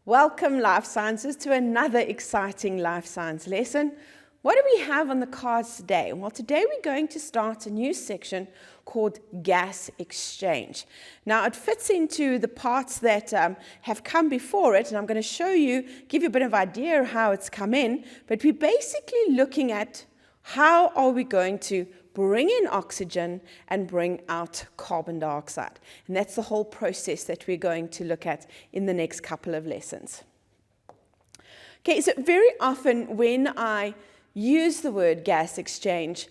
Welcome, Life Sciences, to another exciting life science lesson. What do we have on the cards today? Well, today we're going to start a new section called gas exchange. Now, it fits into the parts that have come before it, and I'm going to show you, give you a bit of idea of how it's come in, but we're basically looking at how are we going to bring in oxygen and bring out carbon dioxide. And that's the whole process that we're going to look at in the next couple of lessons. Okay, so very often when I use the word gas exchange,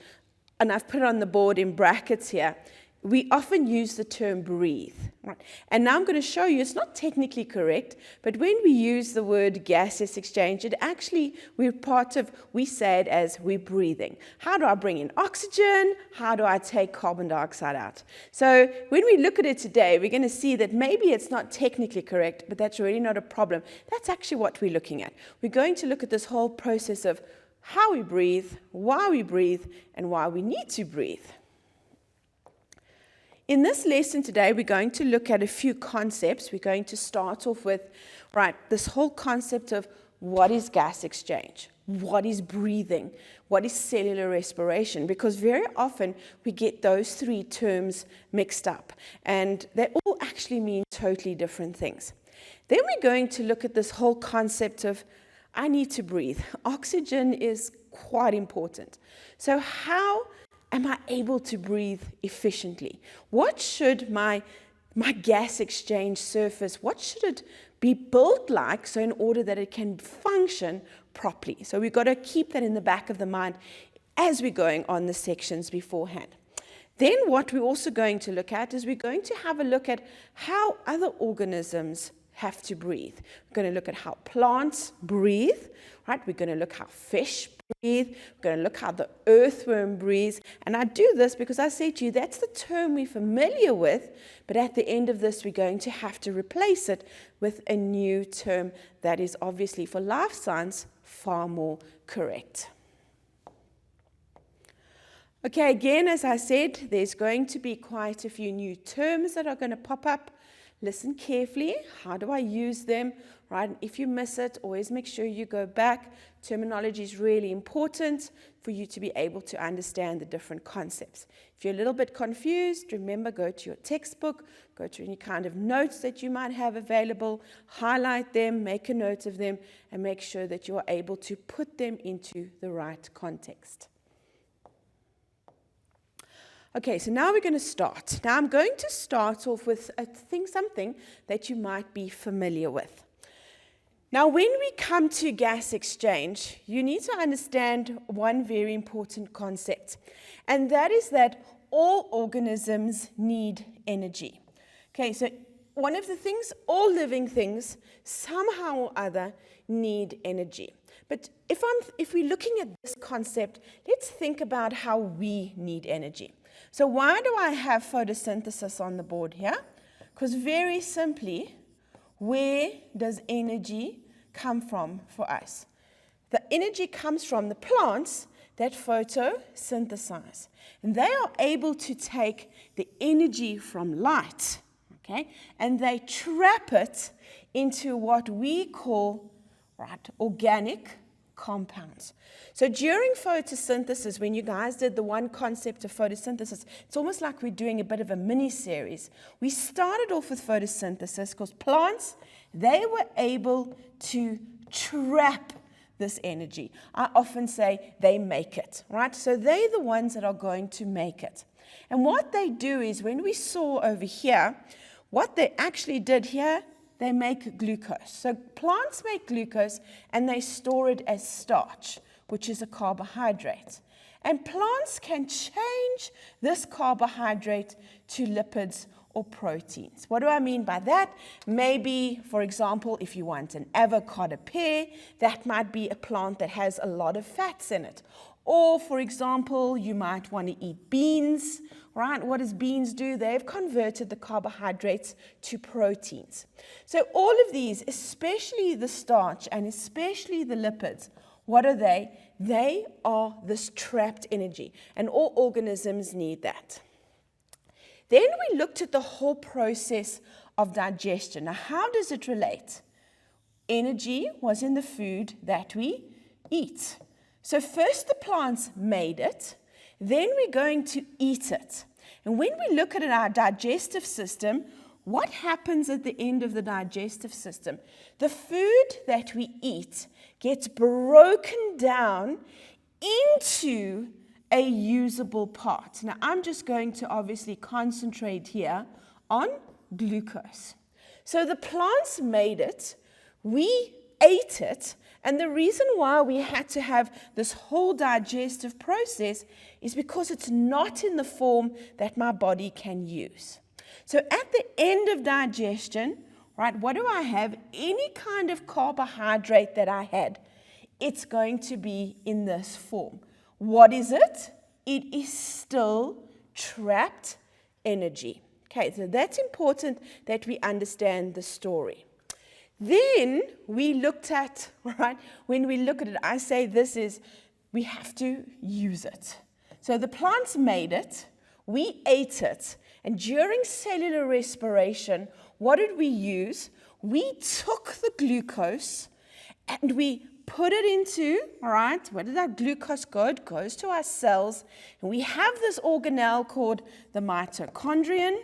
and I've put it on the board in brackets here, we often use the term breathe. Right? And now I'm going to show you it's not technically correct, but when we use the word gaseous exchange, it actually, we say it as we're breathing. How do I bring in oxygen? How do I take carbon dioxide out? So when we look at it today, we're going to see that maybe it's not technically correct, but that's really not a problem. That's actually what we're looking at. We're going to look at this whole process of how we breathe, and why we need to breathe. In this lesson today, we're going to look at a few concepts. We're going to start off with, this whole concept of what is gas exchange, what is breathing, what is cellular respiration, because very often we get those three terms mixed up, and they all actually mean totally different things. Then we're going to look at this whole concept of I need to breathe. Oxygen is quite important. So how am I able to breathe efficiently? What should my gas exchange surface, what should it be built like so in order that it can function properly? So we've got to keep that in the back of the mind as we're going on the sections beforehand. Then what we're also going to look at is we're going to have a look at how other organisms have to breathe. We're going to look at how plants breathe, right? We're going to look how fish breathe. We're going to look how the earthworm breathes. And I do this because I say to you, that's the term we're familiar with, but at the end of this, we're going to have to replace it with a new term that is obviously for life science far more correct. Okay, again, as I said, there's going to be quite a few new terms that are going to pop up. Listen carefully. How do I use them? Right? If you miss it, always make sure you go back. Terminology is really important for you to be able to understand the different concepts. If you're a little bit confused, remember, go to your textbook, go to any kind of notes that you might have available, highlight them, make a note of them, and make sure that you're able to put them into the right context. Okay, so now we're going to start. Now I'm going to start off with something that you might be familiar with. Now when we come to gas exchange, you need to understand one very important concept, and that is that all organisms need energy. Okay, so one of the things, all living things somehow or other need energy. But if we're looking at this concept, let's think about how we need energy. So why do I have photosynthesis on the board here? Because very simply, where does energy come from for us? The energy comes from the plants that photosynthesize. And they are able to take the energy from light, okay, and they trap it into what we call organic compounds. So during photosynthesis, when you guys did the one concept of photosynthesis, it's almost like we're doing a bit of a mini-series. We started off with photosynthesis because plants, they were able to trap this energy. I often say they make it, right? So they're the ones that are going to make it. And what they do is, when we saw over here, what they actually did here, they make glucose. So plants make glucose and they store it as starch, which is a carbohydrate. And plants can change this carbohydrate to lipids or proteins. What do I mean by that? Maybe, for example, if you want an avocado pear, that might be a plant that has a lot of fats in it. Or, for example, you might want to eat beans, right? What does beans do? They've converted the carbohydrates to proteins. So all of these, especially the starch and especially the lipids, what are they? They are this trapped energy, and all organisms need that. Then we looked at the whole process of digestion. Now, how does it relate? Energy was in the food that we eat. So first the plants made it, then we're going to eat it. And when we look at our digestive system, what happens at the end of the digestive system? The food that we eat gets broken down into a usable part. Now, I'm just going to obviously concentrate here on glucose. So the plants made it, we ate it, and the reason why we had to have this whole digestive process is because it's not in the form that my body can use. So at the end of digestion, right, what do I have? Any kind of carbohydrate that I had, it's going to be in this form. What is it? It is still trapped energy. Okay, so that's important that we understand the story. Then we looked at, right, when we look at it, I say we have to use it. So the plants made it, we ate it, and during cellular respiration, what did we use? We took the glucose and we put it into, all right, where did that glucose go? It goes to our cells, and we have this organelle called the mitochondrion.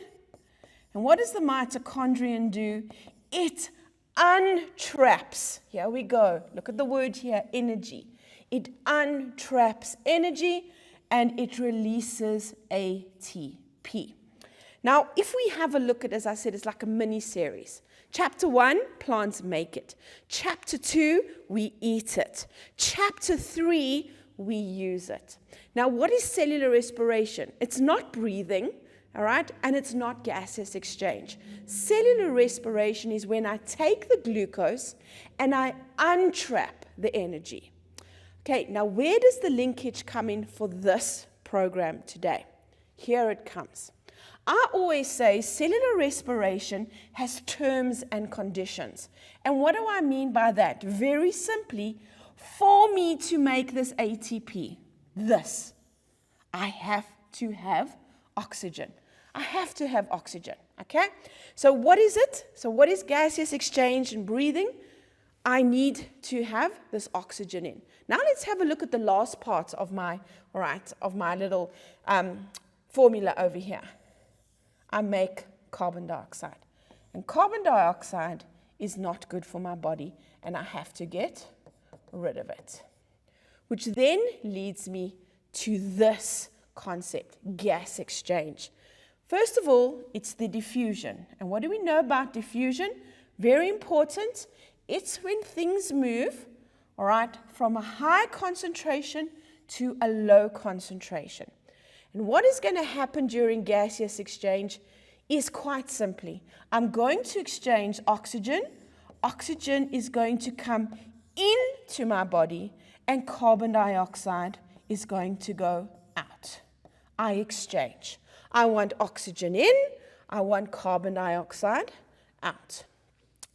And what does the mitochondrion do? It untraps. Here we go. Look at the word here, energy. It untraps energy and it releases ATP. Now, if we have a look at, as I said, it's like a mini series. Chapter 1, plants make it. Chapter 2, we eat it. Chapter 3, we use it. Now, what is cellular respiration? It's not breathing, all right, and it's not gaseous exchange. Cellular respiration is when I take the glucose and I untrap the energy. Okay, now where does the linkage come in for this program today? Here it comes. I always say cellular respiration has terms and conditions. And what do I mean by that? Very simply, for me to make this ATP, I have to have oxygen. I have to have oxygen, okay? So what is it? So what is gaseous exchange and breathing? I need to have this oxygen in. Now let's have a look at the last part of my little formula over here. I make carbon dioxide. And carbon dioxide is not good for my body, and I have to get rid of it. Which then leads me to this concept, gas exchange. First of all, it's the diffusion. And what do we know about diffusion? Very important. It's when things move, all right, from a high concentration to a low concentration. And what is going to happen during gaseous exchange is quite simply, I'm going to exchange oxygen. Oxygen is going to come into my body, and carbon dioxide is going to go out. I exchange. I want oxygen in, I want carbon dioxide out.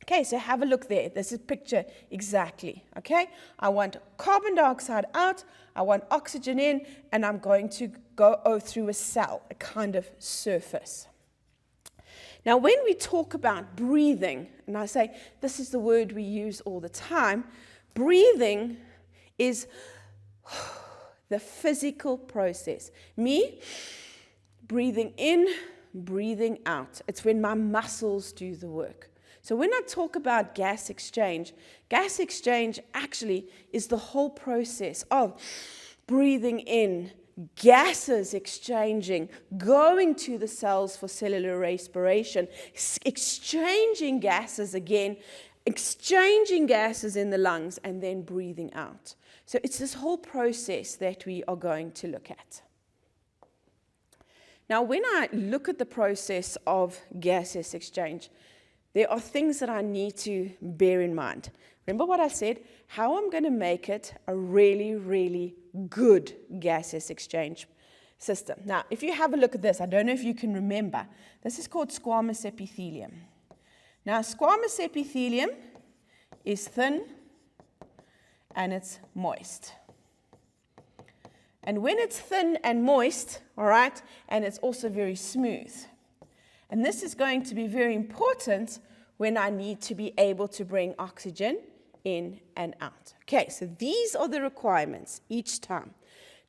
Okay, so have a look there. This is picture exactly, okay? I want carbon dioxide out, I want oxygen in, and I'm going to go through a cell, a kind of surface. Now, when we talk about breathing, and I say this is the word we use all the time, breathing is the physical process. Me breathing in, breathing out. It's when my muscles do the work. So when I talk about gas exchange actually is the whole process of breathing in, gases exchanging, going to the cells for cellular respiration, exchanging gases again, exchanging gases in the lungs, and then breathing out. So it's this whole process that we are going to look at. Now, when I look at the process of gaseous exchange, there are things that I need to bear in mind. Remember what I said? How I'm going to make it a really, really good gaseous exchange system. Now, if you have a look at this, I don't know if you can remember, this is called squamous epithelium. Now, squamous epithelium is thin and it's moist. And when it's thin and moist, all right, and it's also very smooth. And this is going to be very important when I need to be able to bring oxygen in and out. Okay, so these are the requirements each time.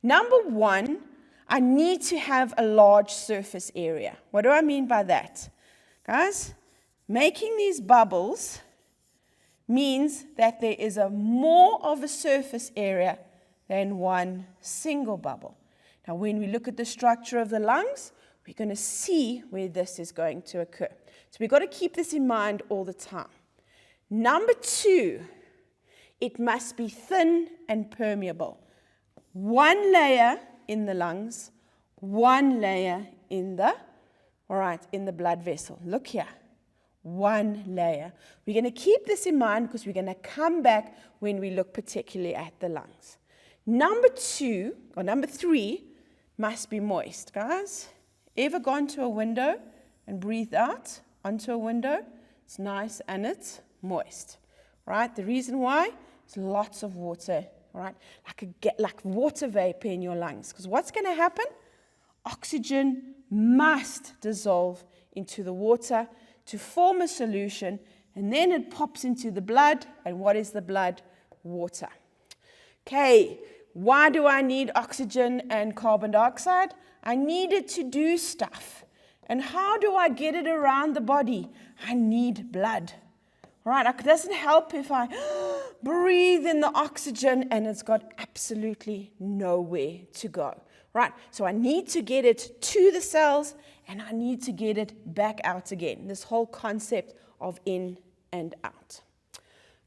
Number one, I need to have a large surface area. What do I mean by that? Guys, making these bubbles means that there is more of a surface area than one single bubble. Now, when we look at the structure of the lungs, we're going to see where this is going to occur. So we've got to keep this in mind all the time. Number two, it must be thin and permeable. One layer in the lungs, one layer in the blood vessel. Look here. One layer. We're going to keep this in mind because we're going to come back when we look particularly at the lungs. Number three must be moist. Guys, ever gone to a window and breathed out onto a window? It's nice and it's moist. Right? The reason why is lots of water, right? Like water vapor in your lungs. Because what's going to happen? Oxygen must dissolve into the water to form a solution, and then it pops into the blood. And what is the blood? Water. Okay, why do I need oxygen and carbon dioxide? I need it to do stuff. And how do I get it around the body? I need blood. Right, it doesn't help if I breathe in the oxygen and it's got absolutely nowhere to go. Right, so I need to get it to the cells and I need to get it back out again. This whole concept of in and out.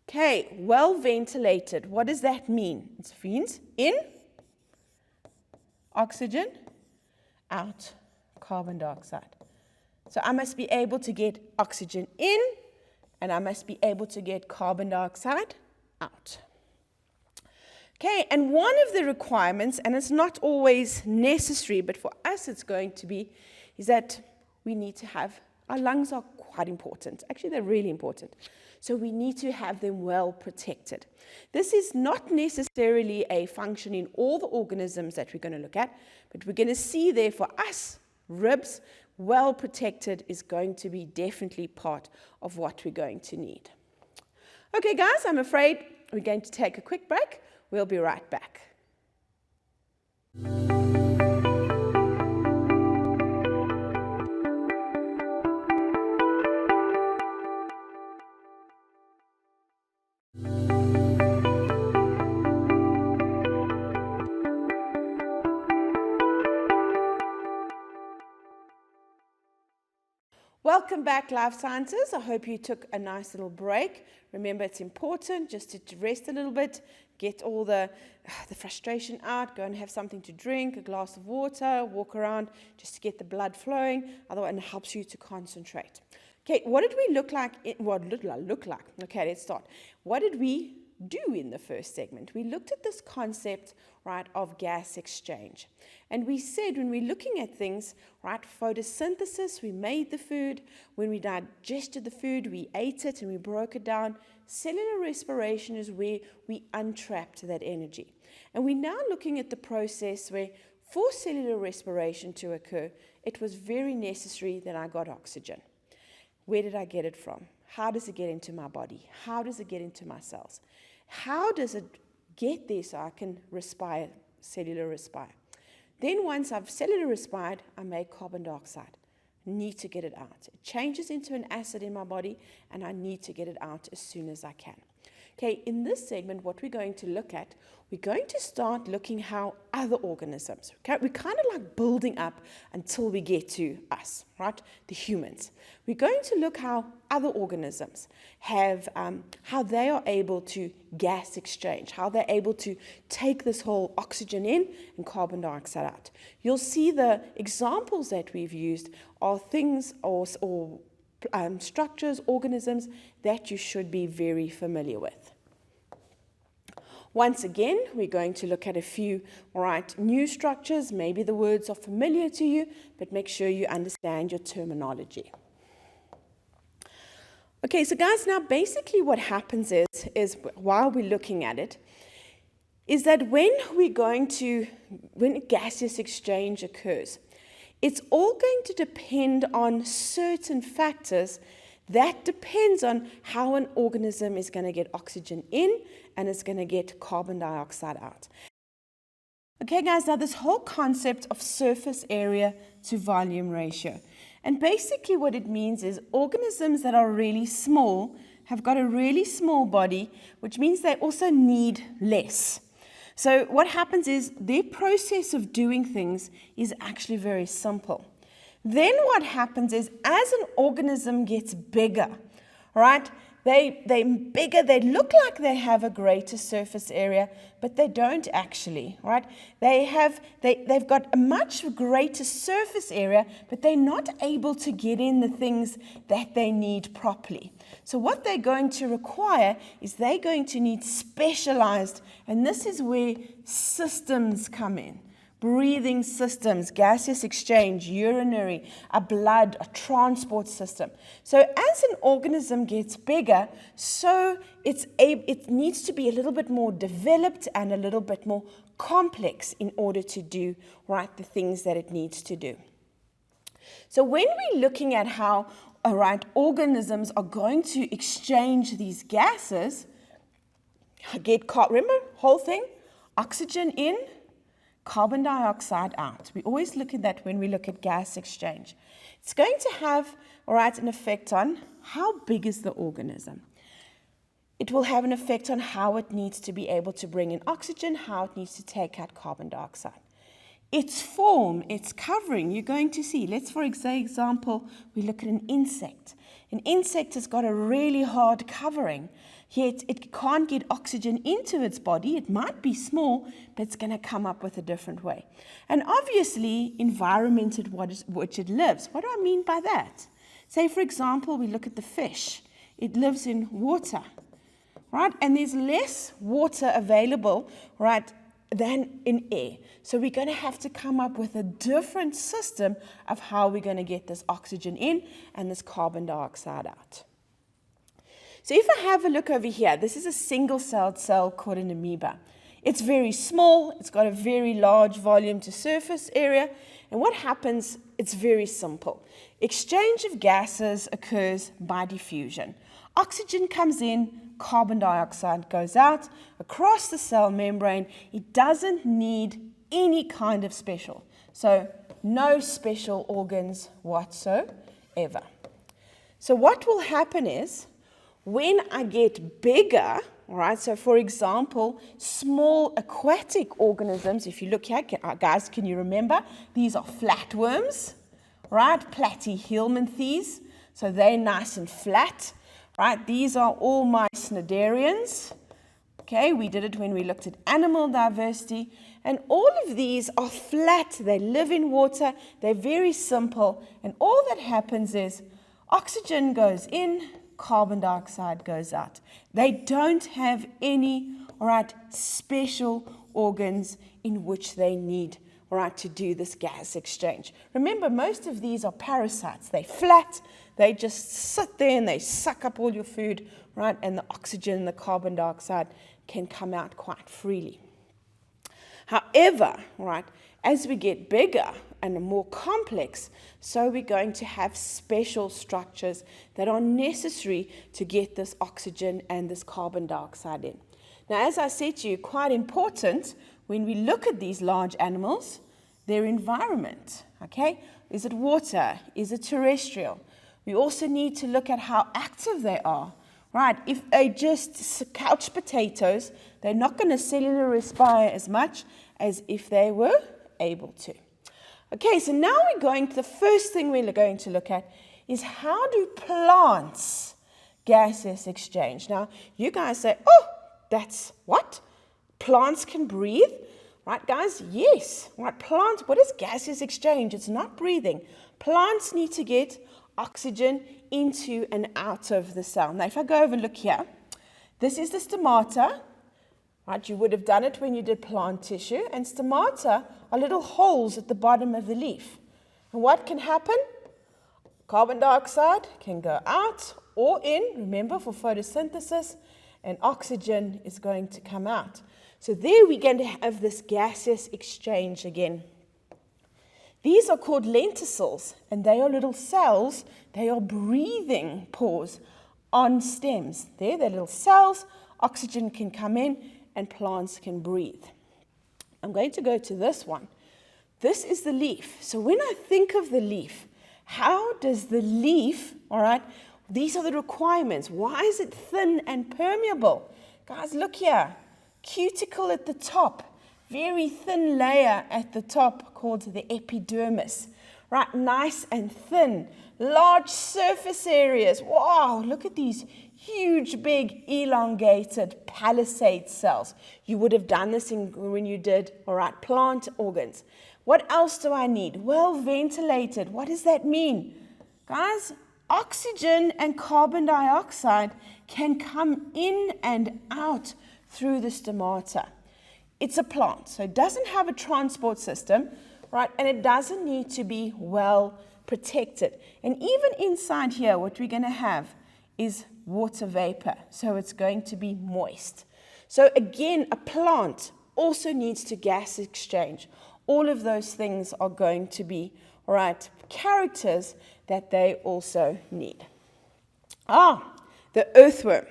Okay, well ventilated. What does that mean? It means in, oxygen, out, carbon dioxide. So I must be able to get oxygen in and I must be able to get carbon dioxide out. Okay, and one of the requirements, and it's not always necessary, but for us it's going to be, is that we need to have, our lungs are quite important. Actually, they're really important. So we need to have them well protected. This is not necessarily a function in all the organisms that we're going to look at, but we're going to see there for us, ribs, well protected is going to be definitely part of what we're going to need. Okay, guys, I'm afraid we're going to take a quick break. We'll be right back. Welcome back, Life Sciences. I hope you took a nice little break. Remember, it's important just to rest a little bit, get all the frustration out, go and have something to drink, a glass of water, walk around just to get the blood flowing. Otherwise, it helps you to concentrate. Okay, what did we look like? What did I look like? Okay, let's start. What did we do in the first segment? We looked at this concept, right, of gas exchange. And we said when we're looking at things, right, photosynthesis, we made the food. When we digested the food, we ate it and we broke it down. Cellular respiration is where we untrapped that energy. And we're now looking at the process where for cellular respiration to occur, it was very necessary that I got oxygen. Where did I get it from? How does it get into my body? How does it get into my cells? How does it get there so I can respire, cellular respire? Then once I've cellular respired, I make carbon dioxide. I need to get it out. It changes into an acid in my body, and I need to get it out as soon as I can. Okay, in this segment, what we're going to look at, we're going to start looking how other organisms, okay, we're kind of like building up until we get to us, right, the humans. We're going to look how other organisms have, how they are able to gas exchange, how they're able to take this whole oxygen in and carbon dioxide out. You'll see the examples that we've used are things or structures, organisms that you should be very familiar with. Once again, we're going to look at a few, new structures. Maybe the words are familiar to you, but make sure you understand your terminology. Okay, so guys, now basically what happens is while we're looking at it, is that when gaseous exchange occurs, it's all going to depend on certain factors That depends on how an organism is going to get oxygen in and it's going to get carbon dioxide out. Okay, guys, now this whole concept of surface area to volume ratio. And basically what it means is organisms that are really small have got a really small body, which means they also need less. So what happens is their process of doing things is actually very simple. Then what happens is as an organism gets bigger, right? They're bigger, they look like they have a greater surface area, but they don't actually, right? They've got a much greater surface area, but they're not able to get in the things that they need properly. So what they're going to require is they're going to need specialized, and this is where systems come in. Breathing systems, gaseous exchange, urinary, a blood, a transport system. So as an organism gets bigger, so it needs to be a little bit more developed and a little bit more complex in order to do the things that it needs to do. So when we're looking at how organisms are going to exchange these gases, remember, whole thing, oxygen in, carbon dioxide out. We always look at that when we look at gas exchange. It's going to have, an effect on how big is the organism. It will have an effect on how it needs to be able to bring in oxygen, how it needs to take out carbon dioxide. Its form, its covering, you're going to see. Let's, for example, we look at an insect. An insect has got a really hard covering, yet it can't get oxygen into its body. It might be small, but it's going to come up with a different way. And obviously, environment at which it lives. What do I mean by that? Say, for example, we look at the fish. It lives in water, right? And there's less water available, right, than in air. So we're going to have to come up with a different system of how we're going to get this oxygen in and this carbon dioxide out. So if I have a look over here, this is a single-celled cell called an amoeba. It's very small, it's got a very large volume to surface area, and what happens, it's very simple. Exchange of gases occurs by diffusion. Oxygen comes in, carbon dioxide goes out across the cell membrane. It doesn't need any kind of special. So no special organs whatsoever. So what will happen is when I get bigger, right, so for example, small aquatic organisms, if you look here, guys, can you remember? These are flatworms, right, platyhelminthes, so they're nice and flat. Right, these are all my cnidarians. Okay, we did it when we looked at animal diversity. And all of these are flat. They live in water. They're very simple. And all that happens is oxygen goes in, carbon dioxide goes out. They don't have any, special organs in which they need, to do this gas exchange. Remember, most of these are parasites. They're flat. They just sit there and they suck up all your food, right? And the oxygen and the carbon dioxide can come out quite freely. However, as we get bigger and more complex, so we're going to have special structures that are necessary to get this oxygen and this carbon dioxide in. Now, as I said to you, quite important when we look at these large animals, their environment, okay? Is it water? Is it terrestrial? We also need to look at how active they are, right? If they just couch potatoes, they're not going to cellular respire as much as if they were able to. Okay, so now we're going to the first thing we're going to look at is how do plants gaseous exchange? Now, you guys say, oh, that's what? Plants can breathe? Right, guys? Yes. Right, plants, what is gaseous exchange? It's not breathing. Plants need to get oxygen into and out of the cell. Now, if I go over and look here, this is the stomata. Right, you would have done it when you did plant tissue. And stomata are little holes at the bottom of the leaf. And what can happen? Carbon dioxide can go out or in, remember, for photosynthesis, and oxygen is going to come out. So there we're going to have this gaseous exchange again. These are called lenticels, and they are little cells. They are breathing pores on stems. There, they're little cells. Oxygen can come in, and plants can breathe. I'm going to go to this one. This is the leaf. So when I think of the leaf, how does the leaf, all right, these are the requirements. Why is it thin and permeable? Guys, look here. Cuticle at the top. Very thin layer at the top called the epidermis. Right, nice and thin. Large surface areas. Wow, look at these huge, big, elongated palisade cells. You would have done this when you did, all right, plant organs. What else do I need? Well ventilated. What does that mean? Guys, oxygen and carbon dioxide can come in and out through the stomata. It's a plant, so it doesn't have a transport system, right? And it doesn't need to be well protected. And even inside here, what we're going to have is water vapor, so it's going to be moist. So again, a plant also needs to gas exchange. All of those things are going to be, all right, characters that they also need. The earthworm.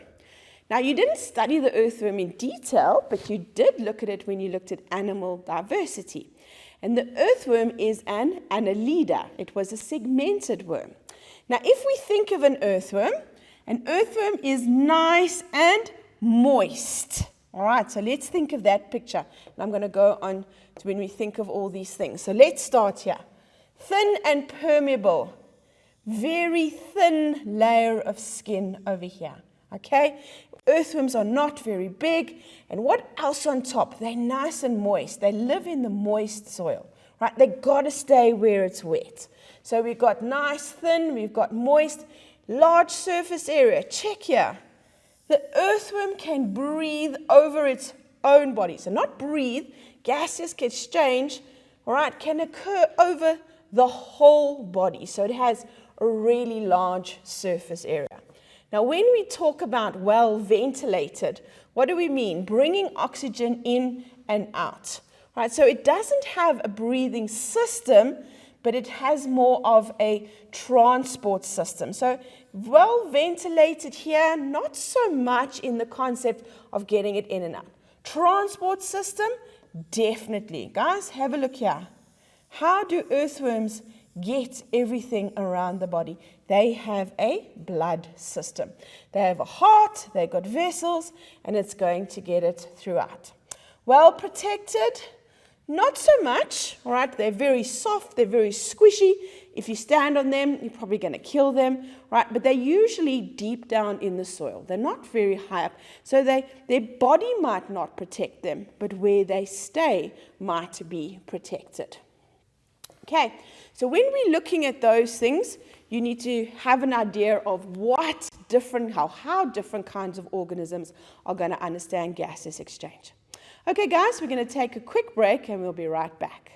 Now, you didn't study the earthworm in detail, but you did look at it when you looked at animal diversity. And the earthworm is an annelida. It was a segmented worm. Now, if we think of an earthworm is nice and moist. All right, so let's think of that picture. And I'm going to go on to when we think of all these things. So let's start here. Thin and permeable. Very thin layer of skin over here. Okay? Earthworms are not very big. And what else on top? They're nice and moist. They live in the moist soil. Right? They've got to stay where it's wet. So we've got nice, thin, we've got moist, large surface area. Check here. The earthworm can breathe over its own body. So not breathe, gaseous exchange, all right, can occur over the whole body. So it has a really large surface area. Now, when we talk about well ventilated, what do we mean? Bringing oxygen in and out. Right? So it doesn't have a breathing system, but it has more of a transport system. So well ventilated here, not so much in the concept of getting it in and out. Transport system, definitely. Guys, have a look here. How do earthworms get everything around the body? They have a blood system. They have a heart, they've got vessels, and it's going to get it throughout. Well protected, not so much, all right? They're very soft, they're very squishy. If you stand on them, you're probably going to kill them, right? But they're usually deep down in the soil. They're not very high up. So their body might not protect them, but where they stay might be protected. Okay, so when we're looking at those things, you need to have an idea of how different kinds of organisms are going to understand gaseous exchange. Okay, guys, we're going to take a quick break and we'll be right back.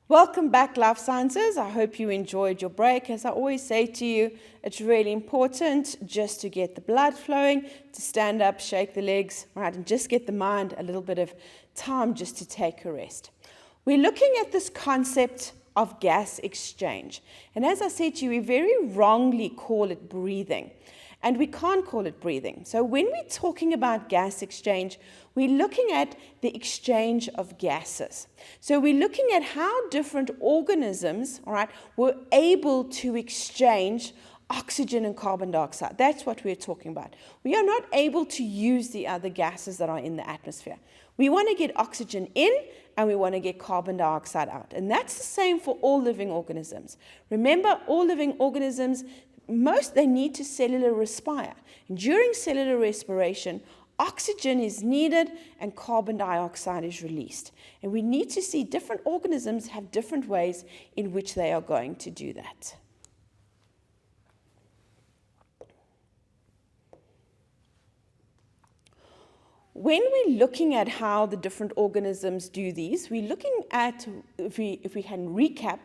Welcome back, Life Sciences. I hope you enjoyed your break. As I always say to you, it's really important just to get the blood flowing, to stand up, shake the legs, right, and just get the mind a little bit of time just to take a rest. We're looking at this concept of gas exchange. And as I said to you, we very wrongly call it breathing. And we can't call it breathing. So when we're talking about gas exchange, we're looking at the exchange of gases. So we're looking at how different organisms, all right, were able to exchange oxygen and carbon dioxide. That's what we're talking about. We are not able to use the other gases that are in the atmosphere. We want to get oxygen in and we want to get carbon dioxide out. And that's the same for all living organisms. Remember, all living organisms, they need to cellular respire. And during cellular respiration, oxygen is needed and carbon dioxide is released. And we need to see different organisms have different ways in which they are going to do that. when we're looking at how the different organisms do these, we're looking at, if we can recap,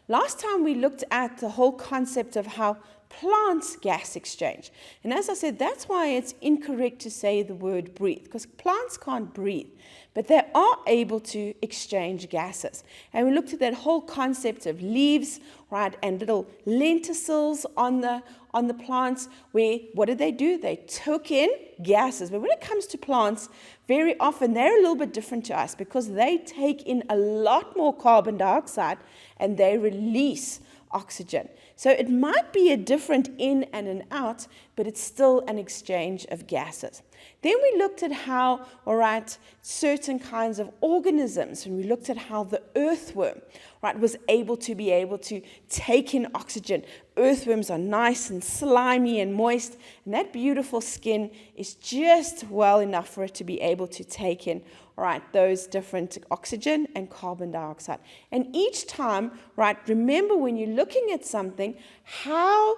last time we looked at the whole concept of how plants gas exchange. And as I said, that's why it's incorrect to say the word breathe, because plants can't breathe, but they are able to exchange gases. And we looked at that whole concept of leaves, right, and little lenticels on the plants, where what did they do? They took in gases. But when it comes to plants, very often they're a little bit different to us because they take in a lot more carbon dioxide and they release oxygen. So it might be a different in and an out, but it's still an exchange of gases. Then we looked at how, all right, certain kinds of organisms, and we looked at how the earthworm, right, was able to take in oxygen. Earthworms are nice and slimy and moist, and that beautiful skin is just well enough for it to be able to take in, all right, those different oxygen and carbon dioxide. And each time, right, remember when you're looking at something, how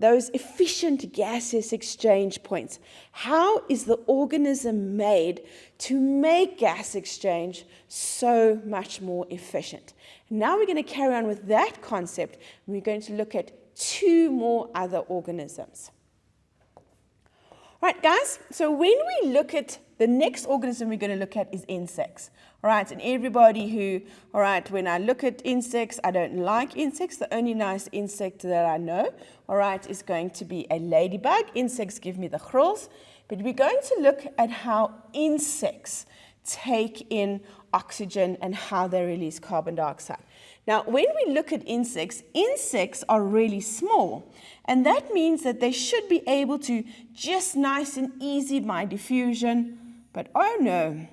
those efficient gaseous exchange points, how is the organism made to make gas exchange so much more efficient? Now we're going to carry on with that concept, and we're going to look at 2 more other organisms. Right, guys, so when we look at the next organism we're going to look at is insects. All right, and everybody who, all right, when I look at insects, I don't like insects. The only nice insect that I know, all right, is going to be a ladybug. Insects give me the chrills. But we're going to look at how insects take in oxygen and how they release carbon dioxide. Now, when we look at insects, insects are really small, and that means that they should be able to just nice and easy by diffusion, but oh no,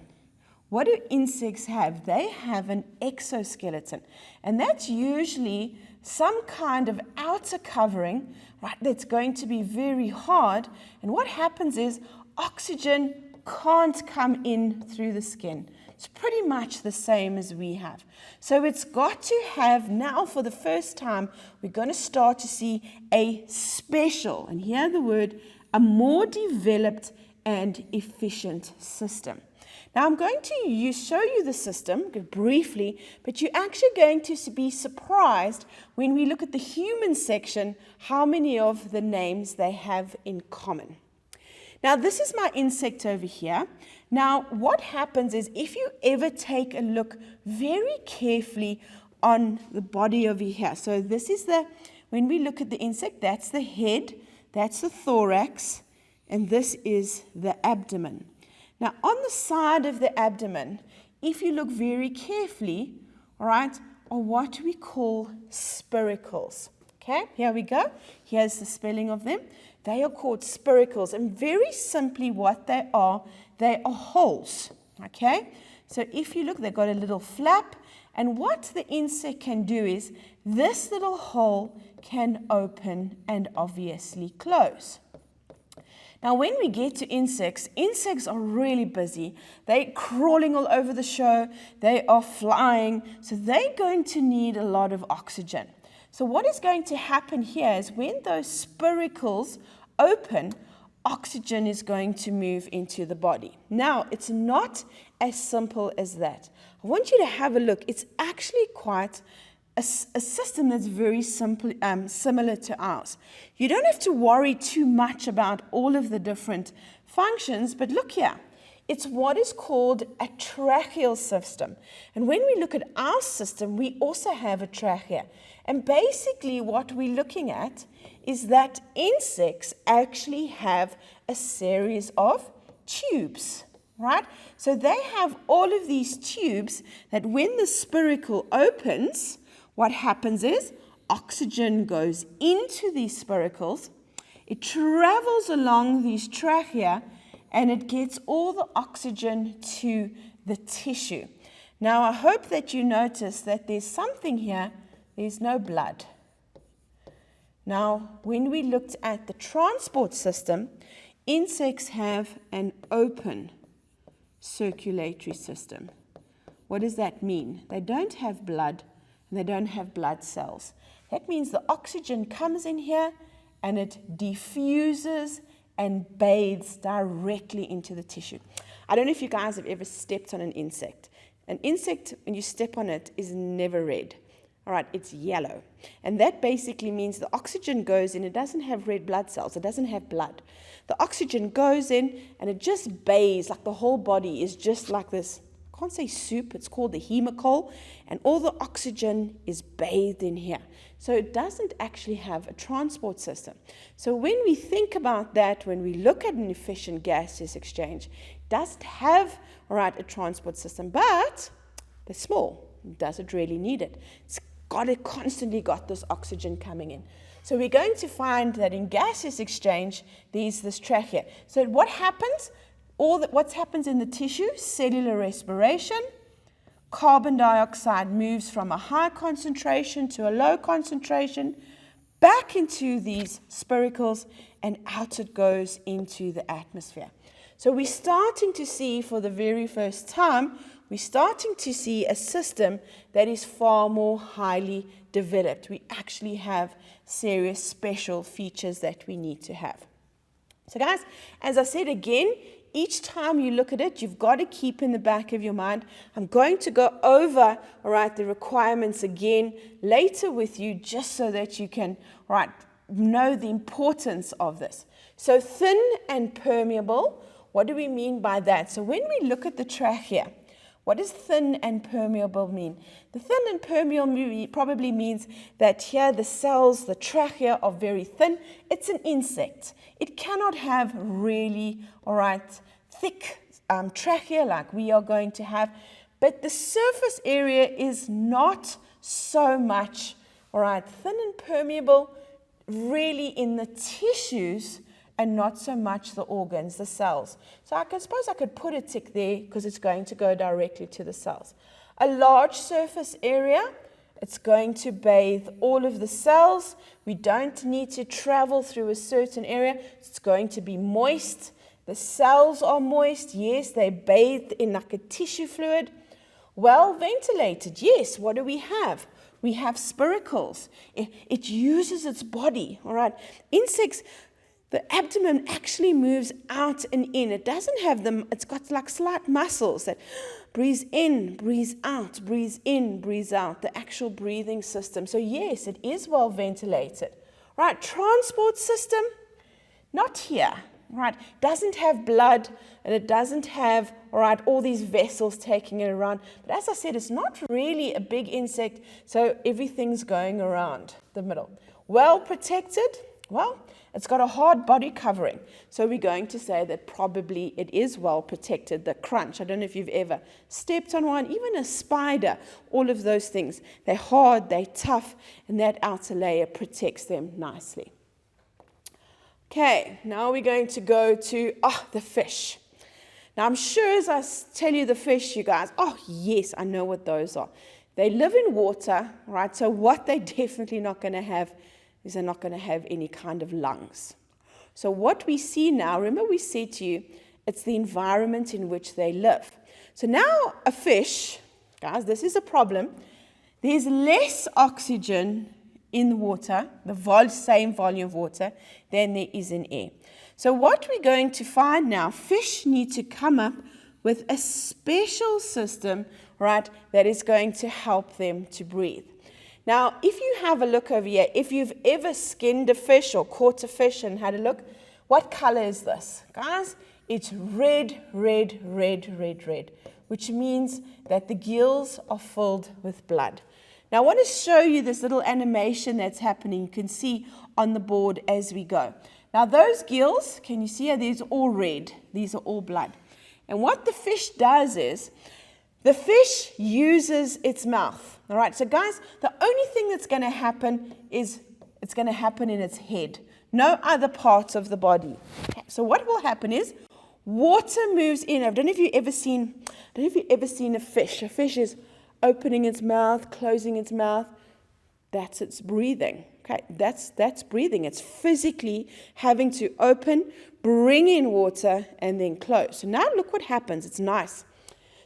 what do insects have? They have an exoskeleton, and that's usually some kind of outer covering, right, that's going to be very hard, and what happens is oxygen can't come in through the skin. It's pretty much the same as we have. So it's got to have, now for the first time, we're going to start to see a special, and hear the word, a more developed and efficient system. Now I'm going to show you the system briefly, but you're actually going to be surprised when we look at the human section, how many of the names they have in common. Now this is my insect over here. Now what happens is if you ever take a look very carefully on the body over here, so this is when we look at the insect, that's the head, that's the thorax, and this is the abdomen. Now on the side of the abdomen, if you look very carefully, all right, are what we call spiracles. Okay, here we go. Here's the spelling of them. They are called spiracles, and very simply what they are holes, okay? So if you look, they've got a little flap, and what the insect can do is, this little hole can open and obviously close. Now when we get to insects, insects are really busy. They're crawling all over the show, they are flying, so they're going to need a lot of oxygen. So what is going to happen here is when those spiracles open, oxygen is going to move into the body. Now, it's not as simple as that. I want you to have a look. It's actually quite a system that's very simple, similar to ours. You don't have to worry too much about all of the different functions, but look here. It's what is called a tracheal system. And when we look at our system, we also have a trachea. And basically what we're looking at is that insects actually have a series of tubes, right? So they have all of these tubes that when the spiracle opens, what happens is oxygen goes into these spiracles, it travels along these trachea, and it gets all the oxygen to the tissue. Now, I hope that you notice that there's something here. There's no blood. Now, when we looked at the transport system, insects have an open circulatory system. What does that mean? They don't have blood, and they don't have blood cells. That means the oxygen comes in here, and it diffuses and bathes directly into the tissue. I don't know if you guys have ever stepped on an insect. An insect, when you step on it, is never red. All right, it's yellow. And that basically means the oxygen goes in. It doesn't have red blood cells. It doesn't have blood. The oxygen goes in and it just bathes, like the whole body is just like this. I can't say soup. It's called the hemicole. And all the oxygen is bathed in here. So it doesn't actually have a transport system. So when we think about that, when we look at an efficient gaseous exchange, it doesn't have, all right, a transport system. But they're small. Does it really need it? It's constantly got this oxygen coming in. So we're going to find that in gaseous exchange, there's this trachea. So what happens? What happens in the tissue? Cellular respiration. Carbon dioxide moves from a high concentration to a low concentration, back into these spiracles, and out it goes into the atmosphere. So we're starting to see, for the very first time, we're starting to see a system that is far more highly developed. We actually have serious special features that we need to have. So guys, as I said again, each time you look at it, you've got to keep in the back of your mind, I'm going to go over, all right, the requirements again later with you, just so that you can, all right, know the importance of this. So thin and permeable, what do we mean by that? So when we look at the trachea, what does thin and permeable mean? The thin and permeable probably means that here the cells, the trachea, are very thin. It's an insect. It cannot have really, all right, thick trachea like we are going to have. But the surface area is not so much, all right, thin and permeable, really in the tissues, and not so much the organs, the cells. So I suppose I could put a tick there because it's going to go directly to the cells. A large surface area, it's going to bathe all of the cells. We don't need to travel through a certain area. It's going to be moist. The cells are moist. Yes, they're bathed in like a tissue fluid. Well ventilated. Yes, what do we have? We have spiracles. It uses its body, all right? Insects, the abdomen actually moves out and in. It doesn't have them, it's got like slight muscles that breathes in, breathes out, breathes in, breathes out, the actual breathing system. So yes, it is well ventilated. Right, transport system, not here. Right, doesn't have blood, and it doesn't have, all right, all these vessels taking it around. But as I said, it's not really a big insect, so everything's going around the middle. Well protected, well, it's got a hard body covering. So we're going to say that probably it is well protected. The crunch, I don't know if you've ever stepped on one, even a spider, all of those things. They're hard, they're tough, and that outer layer protects them nicely. Okay, now we're going to go to, the fish. Now I'm sure as I tell you the fish, you guys, yes, I know what those are. They live in water, right? So what they're definitely not going to have is they're not going to have any kind of lungs. So what we see now, remember we said to you, it's the environment in which they live. So now a fish, guys, this is a problem. There's less oxygen in the water, the same volume of water, than there is in air. So what we're going to find now, fish need to come up with a special system, right, that is going to help them to breathe. Now, if you have a look over here, if you've ever skinned a fish or caught a fish and had a look, what color is this? Guys, it's red, red, red, red, red, which means that the gills are filled with blood. Now, I want to show you this little animation that's happening. You can see on the board as we go. Now, those gills, can you see how these are all red? These are all blood. And what the fish does is, the fish uses its mouth. All right, so guys, the only thing that's going to happen is it's going to happen in its head. No other parts of the body. So what will happen is water moves in. I don't know if you've ever seen a fish. A fish is opening its mouth, closing its mouth. That's its breathing. Okay, that's breathing. It's physically having to open, bring in water, and then close. So now look what happens. It's nice.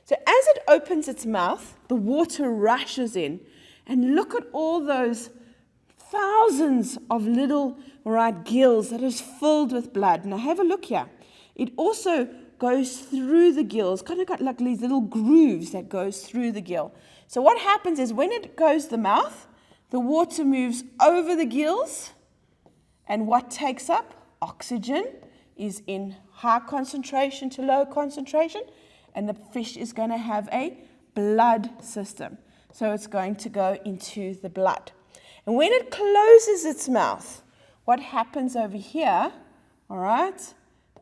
So as it opens its mouth, the water rushes in. And look at all those thousands of little, gills that is filled with blood. Now have a look here. It also goes through the gills, kind of got like these little grooves that goes through the gill. So what happens is when it goes the mouth, the water moves over the gills, and what takes up? Oxygen is in high concentration to low concentration, and the fish is going to have a blood system. So it's going to go into the blood. And when it closes its mouth, what happens over here? All right,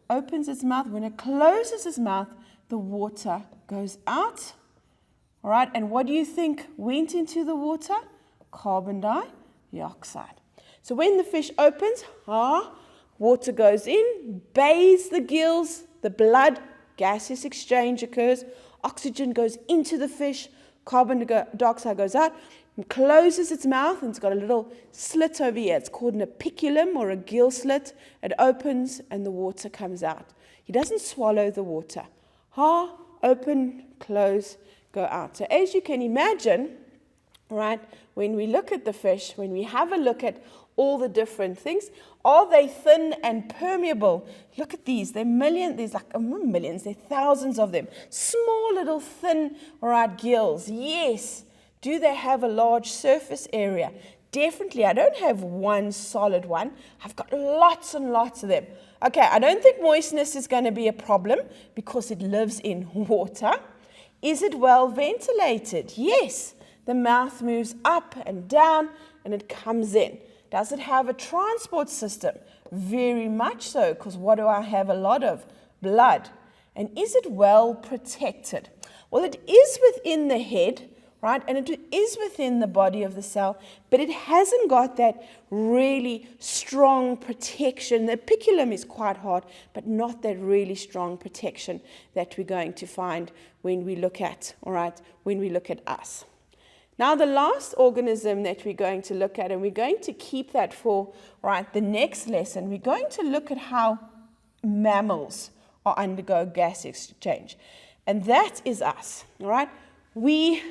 opens its mouth. When it closes its mouth, the water goes out. All right, and what do you think went into the water? Carbon dioxide. So when the fish opens, water goes in, bathes the gills, the blood, gaseous exchange occurs, oxygen goes into the fish, carbon dioxide goes out, and closes its mouth, and it's got a little slit over here. It's called an apiculum or a gill slit. It opens and the water comes out. He doesn't swallow the water. Open, close, go out. So as you can imagine, right, when we look at the fish, when we have a look at all the different things, are they thin and permeable? Look at these. There's like millions, there's thousands of them. Small little thin, all right, gills. Yes. Do they have a large surface area? Definitely. I don't have one solid one. I've got lots and lots of them. Okay, I don't think moistness is going to be a problem because it lives in water. Is it well ventilated? Yes. The mouth moves up and down and it comes in. Does it have a transport system? Very much so, because what do I have a lot of? Blood. And is it well protected? Well, it is within the head, right? And it is within the body of the cell, but it hasn't got that really strong protection. The apiculum is quite hard, but not that really strong protection that we're going to find when we look at, all right, when we look at us. Now, the last organism that we're going to look at, and we're going to keep that for, right, the next lesson, we're going to look at how mammals undergo gas exchange. And that is us, all right? We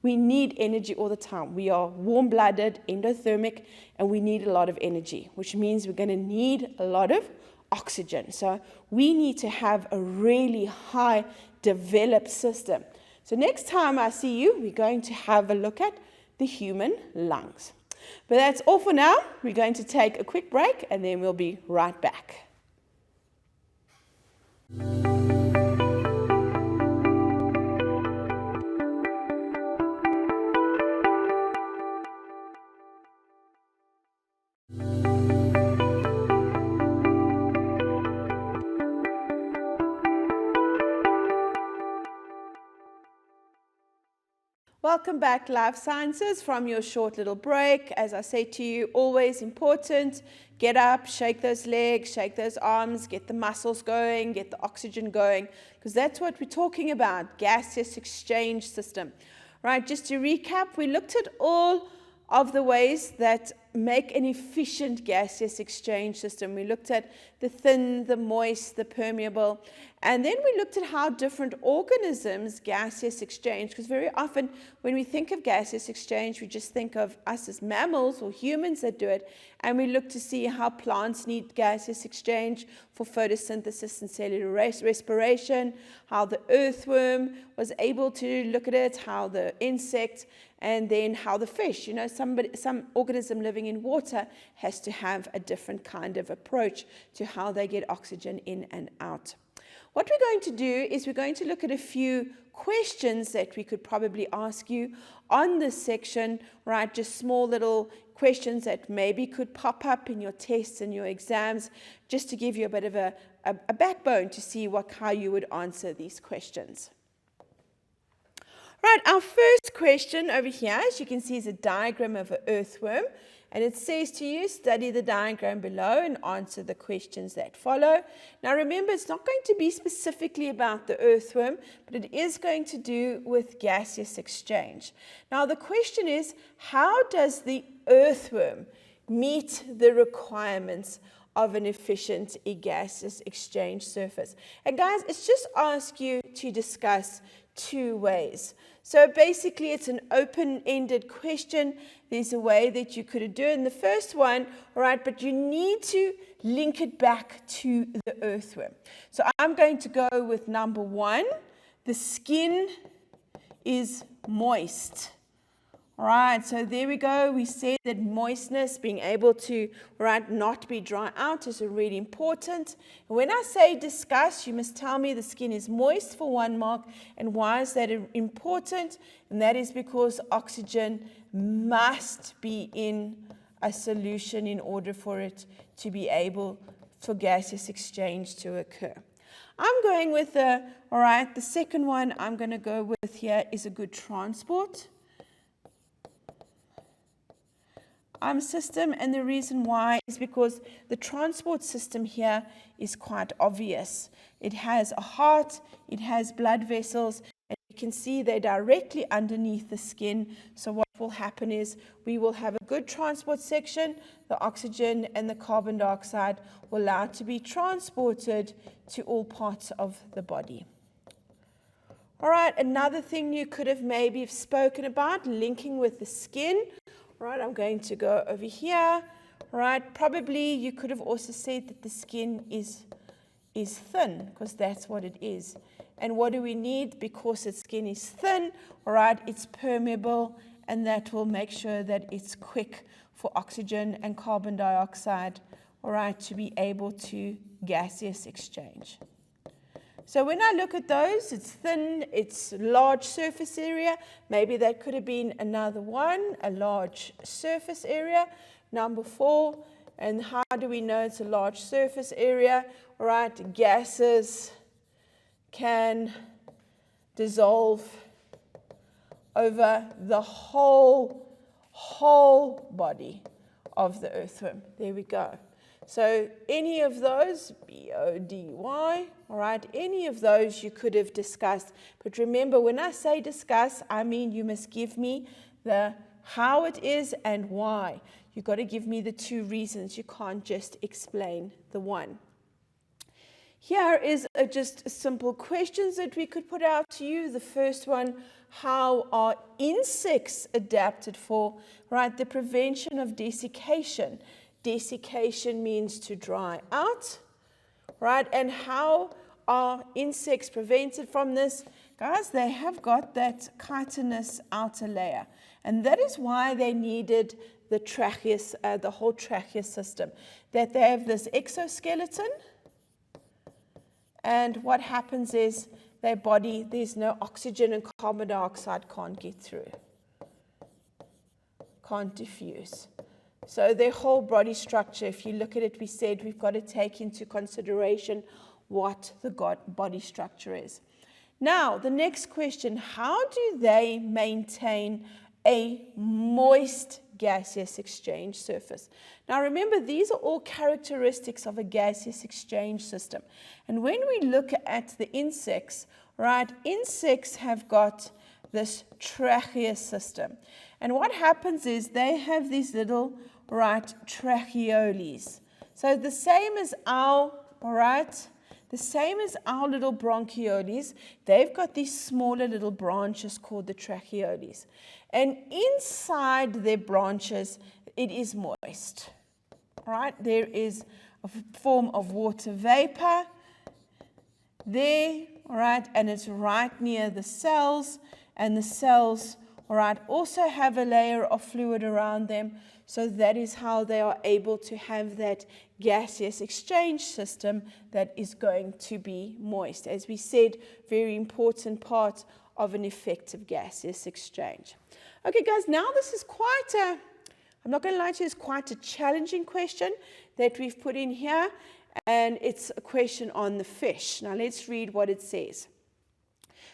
need energy all the time. We are warm-blooded, endothermic, and we need a lot of energy, which means we're going to need a lot of oxygen. So we need to have a really high developed system. So next time I see you, we're going to have a look at the human lungs. But that's all for now. We're going to take a quick break, and then we'll be right back. Welcome back, Life Sciences, from your short little break. As I say to you, always important, get up, shake those legs, shake those arms, get the muscles going, get the oxygen going, because that's what we're talking about, gaseous exchange system. Right, just to recap, we looked at all of the ways that make an efficient gaseous exchange system. We looked at the thin, the moist, the permeable, and then we looked at how different organisms gaseous exchange, because very often when we think of gaseous exchange, we just think of us as mammals or humans that do it, and we look to see how plants need gaseous exchange for photosynthesis and cellular respiration, how the earthworm was able to look at it, how the insect, and then how the fish, some organism living in water has to have a different kind of approach to how they get oxygen in and out. What we're going to do is we're going to look at a few questions that we could probably ask you on this section, right? Just small little questions that maybe could pop up in your tests and your exams, just to give you a bit of a backbone to see how you would answer these questions. Right, our first question over here, as you can see, is a diagram of an earthworm. And it says to you, study the diagram below and answer the questions that follow. Now remember, it's not going to be specifically about the earthworm, but it is going to do with gaseous exchange. Now the question is, how does the earthworm meet the requirements of an efficient gaseous exchange surface? And guys, it's just ask you to discuss two ways. So basically, it's an open-ended question. There's a way that you could do it in the first one, all right, but you need to link it back to the earthworm. So I'm going to go with number one. The skin is moist. All right, so there we go. We said that moistness, being able to, right, not be dry out is really important. And when I say discuss, you must tell me the skin is moist for 1 mark. And why is that important? And that is because oxygen must be in a solution in order for it to be able for gaseous exchange to occur. I'm going with the second one I'm going to go with here is a good transport system, and the reason why is because the transport system here is quite obvious. It has a heart, it has blood vessels, and you can see they're directly underneath the skin. So what will happen is we will have a good transport section. The oxygen and the carbon dioxide will allow to be transported to all parts of the body. All right, another thing you could have maybe spoken about, linking with the skin. Right, I'm going to go over here. Right, probably you could have also said that the skin is thin, because that's what it is. And what do we need? Because the skin is thin, all right, it's permeable, and that will make sure that it's quick for oxygen and carbon dioxide, all right, to be able to gaseous exchange. So when I look at those, it's thin, it's large surface area. Maybe that could have been another one, a large surface area. Number 4, and how do we know it's a large surface area? All right, gases can dissolve over the whole body of the earthworm. There we go. So any of those, B-O-D-Y, all right, any of those you could have discussed. But remember, when I say discuss, I mean you must give me the how it is and why. You've got to give me the 2 reasons. You can't just explain the one. Here is just simple questions that we could put out to you. The first one, how are insects adapted for, right, the prevention of desiccation? Desiccation means to dry out, right? And how are insects prevented from this? Guys, they have got that chitinous outer layer. And that is why they needed the tracheus, the whole trachea system. That they have this exoskeleton. And what happens is their body, there's no oxygen and carbon dioxide can't get through. Can't diffuse. So their whole body structure, if you look at it, we said we've got to take into consideration what the body structure is. Now, the next question, how do they maintain a moist gaseous exchange surface? Now, remember, these are all characteristics of a gaseous exchange system. And when we look at the insects, right, insects have got this trachea system. And what happens is they have these little, right, tracheoles. So the same as our, all right, the same as our little bronchioles, they've got these smaller little branches called the tracheoles. And inside their branches, it is moist. All right, there is a form of water vapor there, all right, and it's right near the cells, and the cells, all right, also have a layer of fluid around them. So that is how they are able to have that gaseous exchange system that is going to be moist. As we said, very important part of an effective gaseous exchange. Okay, guys, now this is quite a, I'm not going to lie to you, it's quite a challenging question that we've put in here, and it's a question on the fish. Now let's read what it says.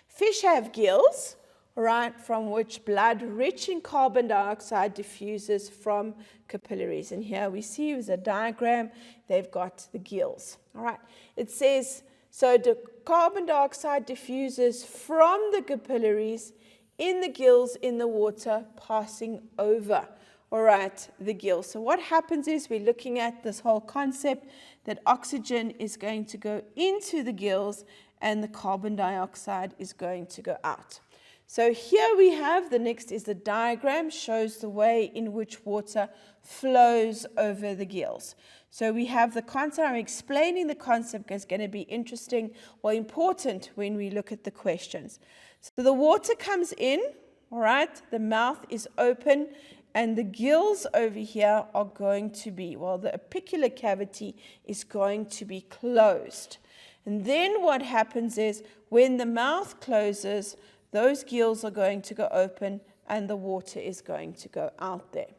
Fish have gills, right, from which blood rich in carbon dioxide diffuses from capillaries. And here we see with a diagram, they've got the gills. All right, it says, so the carbon dioxide diffuses from the capillaries in the gills in the water passing over, all right, the gills. So what happens is we're looking at this whole concept that oxygen is going to go into the gills and the carbon dioxide is going to go out. So here we have, the next is the diagram, shows the way in which water flows over the gills. So we have the concept, I'm explaining the concept because it's going to be interesting or important when we look at the questions. So the water comes in, all right, the mouth is open, and the gills over here are going to be, well, the apicular cavity is going to be closed. And then what happens is when the mouth closes, those gills are going to go open and the water is going to go out there.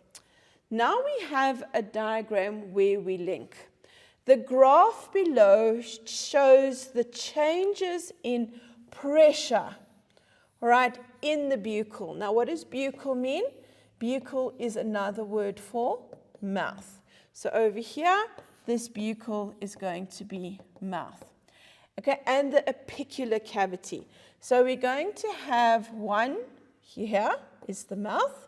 Now we have a diagram where we link. The graph below shows the changes in pressure, all right, in the buccal. Now what does buccal mean? Buccal is another word for mouth. So over here, this buccal is going to be mouth. Okay, and the apicular cavity. So we're going to have 1 here is the mouth,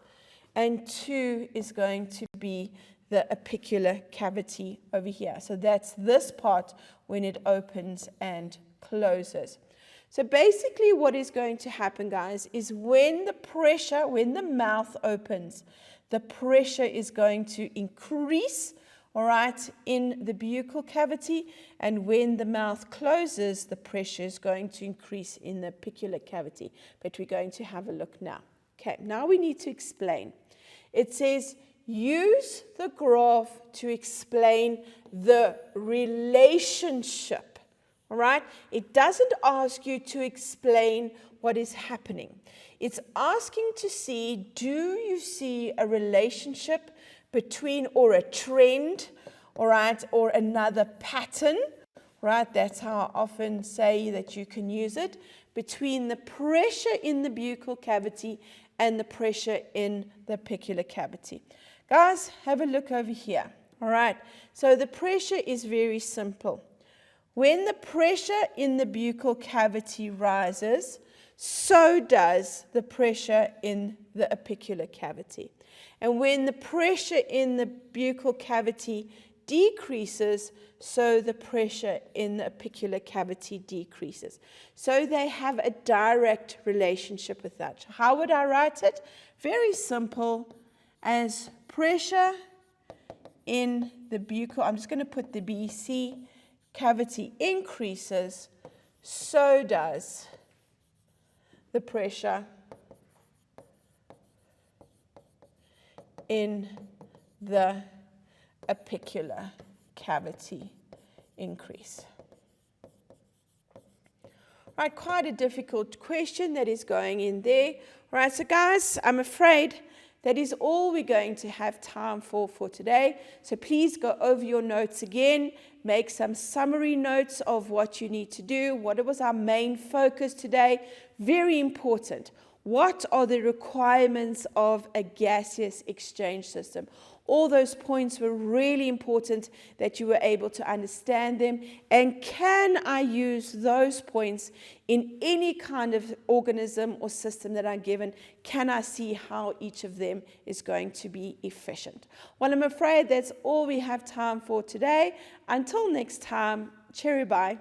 and 2 is going to be the apicular cavity over here. So that's this part when it opens and closes. So basically what is going to happen, guys, is when the mouth opens, the pressure is going to increase, all right, in the buccal cavity, and when the mouth closes, the pressure is going to increase in the apicular cavity. But we're going to have a look now. Okay, now we need to explain. It says, use the graph to explain the relationship, all right? It doesn't ask you to explain what is happening. It's asking to see, do you see a relationship between, or a trend, all right, or another pattern, right? That's how I often say that you can use it, between the pressure in the buccal cavity and the pressure in the apicular cavity. Guys, have a look over here, all right? So the pressure is very simple. When the pressure in the buccal cavity rises, so does the pressure in the apicular cavity. And when the pressure in the buccal cavity decreases, so the pressure in the apicular cavity decreases. So they have a direct relationship with that. How would I write it? Very simple. As pressure in the buccal, I'm just going to put the BC cavity increases, so does the pressure in the apicular cavity increase. Right, quite a difficult question that is going in there. All right, so guys, I'm afraid that is all we're going to have time for today. So please go over your notes again, make some summary notes of what you need to do. What was our main focus today? Very important. What are the requirements of a gaseous exchange system? All those points were really important that you were able to understand them. And can I use those points in any kind of organism or system that I'm given? Can I see how each of them is going to be efficient? Well, I'm afraid that's all we have time for today. Until next time, cherry bye.